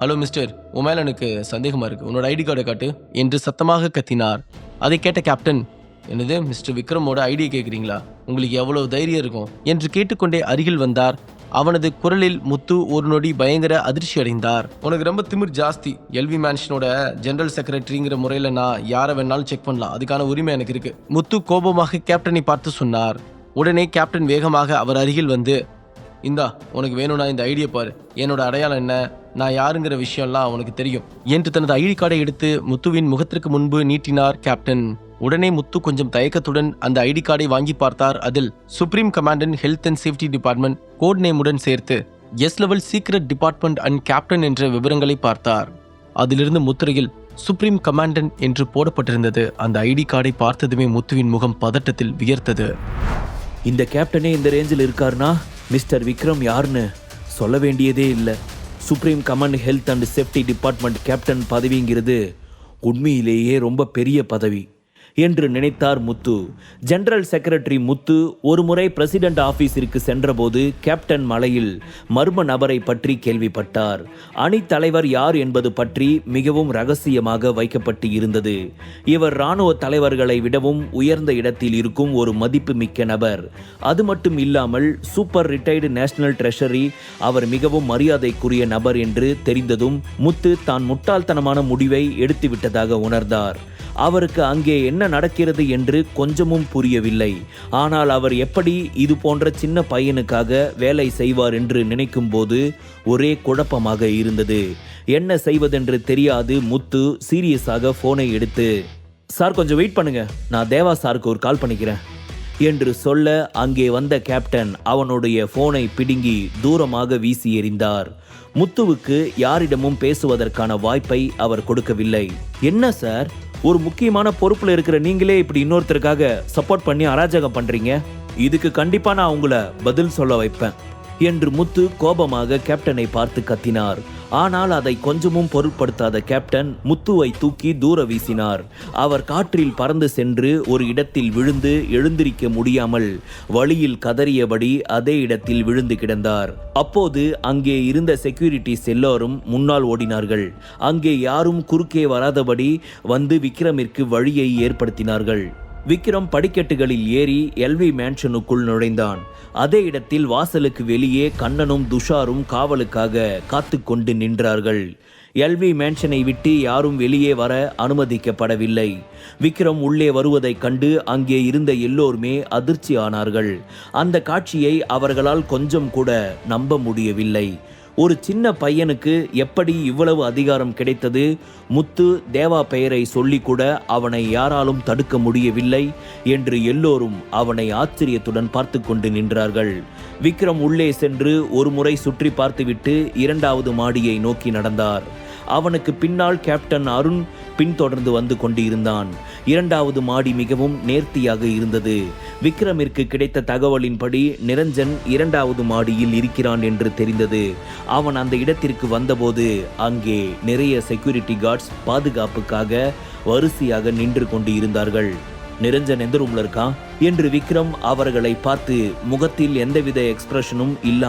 Hello mister, உன் மேல எனக்கு சந்தேகமா இருக்கு. உன்னோட ஐடி கார்டை காட்டு என்று சத்தமாக கத்தினார். அதை கேட்ட கேப்டன், என்னது மிஸ்டர் விக்ரமோட ஐடியை கேட்குறீங்களா? உங்களுக்கு எவ்வளவு தைரியம் இருக்கும் என்று கேட்டுக்கொண்டே அருகில் வந்தார். அவனது குரலில் முத்து ஒரு நொடி பயங்கர அதிர்ச்சி அடைந்தார். உனக்கு ரொம்ப திமிர் ஜாஸ்தி. எல்வி மேன்ஷனோட ஜெனரல் செக்ரட்டரிங்கிற முறையில் நான் யாரை வேணாலும் செக் பண்ணலாம். அதுக்கான உரிமை எனக்கு இருக்கு. முத்து கோபமாக கேப்டனை பார்த்து சொன்னார். உடனே கேப்டன் வேகமாக அவர் அருகில் வந்து, இந்தா உனக்கு வேணும்னா இந்த ஐடியா பாரு. என்னோட அடையாளம் என்ன, நான் யாருங்கிற விஷயம்லாம் உனக்கு தெரியும் என்று தனது ஐடி கார்டை எடுத்து முத்துவின் முகத்திற்கு முன்பு நீட்டினார் கேப்டன். உடனே முத்து கொஞ்சம் தயக்கத்துடன் அந்த ஐடி கார்டை வாங்கி பார்த்தார். அதில் supreme commandant health and safety department code நேமுடன் சேர்த்து S level secret department and captain என்ற விவரங்களை பார்த்தார். அதிலிருந்து முத்திரையில் சுப்ரீம் கமாண்டன்ட் என்று போடப்பட்டிருந்தது. அந்த ஐடி கார்டை பார்த்ததுமே முத்துவின் முகம் பதட்டத்தில் வியர்த்தது. இந்த கேப்டனே இந்த ரேஞ்சில் இருக்காருனா மிஸ்டர் விக்ரம் யாருன்னு சொல்ல வேண்டியதே இல்லை. Supreme command health and safety department captain பதவிங்கிறது உண்மையிலேயே ரொம்ப பெரிய பதவி என்று நினைத்தார் முத்து. ஜெனரல் செக்ரட்டரி முத்து ஒரு முறை பிரசிடென்ட் ஆபீஸிற்கு சென்றபோது கேப்டன் மலையில் மர்ம நபரை பற்றி கேள்விப்பட்டார். அணி தலைவர் யார் என்பது பற்றி மிகவும் ரகசியமாக வைக்கப்பட்டு இருந்தது. இவர் இராணுவ தலைவர்களை விடவும் உயர்ந்த இடத்தில் இருக்கும் ஒரு மதிப்புமிக்க நபர். அது மட்டும் இல்லாமல் சூப்பர் ரிட்டையர்டு நேஷனல் ட்ரெஷரி அவர் மிகவும் மரியாதைக்குரிய நபர் என்று தெரிந்ததும் முத்து தான் முட்டாள்தனமான முடிவை எடுத்துவிட்டதாக உணர்ந்தார். அவருக்கு அங்கே என்ன நடக்கிறது என்று கொஞ்சமும் புரியவில்லை. ஆனால் அவர் எப்படி இது போன்ற சின்ன பையனுக்காக வேலை செய்வார் என்று நினைக்கும் போது ஒரே குழப்பமாக இருந்தது. என்ன செய்வதென்று தெரியாது முத்து சீரியஸாக போனை எடுத்து, சார் கொஞ்சம் வெயிட் பண்ணுங்க, நான் தேவா சாருக்கு ஒரு கால் பண்ணிக்கிறேன் என்று சொல்ல அங்கே வந்த கேப்டன் அவனுடைய போனை பிடுங்கி தூரமாக வீசி எறிந்தார். முத்துவுக்கு யாரிடமும் பேசுவதற்கான வாய்ப்பை அவர் கொடுக்கவில்லை. என்ன சார், ஒரு முக்கியமான பொறுப்புல இருக்கிற நீங்களே இப்படி இன்னொருத்தருக்காக சப்போர்ட் பண்ணி அராஜகம் பண்றீங்க? இதுக்கு கண்டிப்பா நான் உங்களை பதில் சொல்ல வைப்பேன் என்று முத்து கோபமாக கேப்டனை பார்த்து கத்தினார். ஆனால் அதை கொஞ்சமும் பொருட்படுத்தாத கேப்டன் முத்துவை தூக்கி தூர வீசினார். அவர் காற்றில் பறந்து சென்று ஒரு இடத்தில் விழுந்து எழுந்திருக்க முடியாமல் வழியில் கதறியபடி அதே இடத்தில் விழுந்து கிடந்தார். அப்போது அங்கே இருந்த செக்யூரிட்டிஸ் எல்லோரும் முன்னால் ஓடினார்கள். அங்கே யாரும் குறுக்கே வராதபடி வந்து விக்ரமிற்கு வழியை ஏற்படுத்தினார்கள். விக்ரம் படிக்கட்டுகளில் ஏறி எல்வி மேன்ஷனுக்குள் நுழைந்தான். அதே இடத்தில் வாசலுக்கு வெளியே கண்ணனும் துஷாரும் காவலுக்காக காத்து கொண்டு நின்றார்கள். எல்வி மேன்ஷனை விட்டு யாரும் வெளியே வர அனுமதிக்கப்படவில்லை. விக்ரம் உள்ளே வருவதைக் கண்டு அங்கே இருந்த எல்லோருமே அதிர்ச்சி ஆனார்கள். அந்த காட்சியை அவர்களால் கொஞ்சம் கூட நம்ப முடியவில்லை. ஒரு சின்ன பையனுக்கு எப்படி இவ்வளவு அதிகாரம் கிடைத்தது? முத்து தேவா பெயரை சொல்லி கூட அவனை யாராலும் தடுக்க முடியவில்லை என்று எல்லோரும் அவனை ஆச்சரியத்துடன் பார்த்து கொண்டு நின்றார்கள். விக்ரம் உள்ளே சென்று ஒரு முறை சுற்றி பார்த்துவிட்டு 2வது மாடியை நோக்கி நடந்தார். அவனுக்கு பின்னால் கேப்டன் அருண் பின்தொடர்ந்து வந்து கொண்டிருந்தான். 2வது மாடி மிகவும் நேர்த்தியாக இருந்தது. விக்ரமிற்கு கிடைத்த தகவலின்படி நிரஞ்சன் 2வது மாடியில் இருக்கிறான் என்று தெரிந்தது. அவன் அந்த இடத்திற்கு வந்தபோது அங்கே நிறைய செக்யூரிட்டி கார்ட்ஸ் பாதுகாப்புக்காக வரிசையாக நின்று கொண்டு இருந்தார்கள். நிரஞ்சன் எந்த ரூம்ல இருக்கான் என்று விக்ரம் அவர்களை பார்த்து முகத்தில் எந்தவித எக்ஸ்பிரஷனும் இல்லாமல்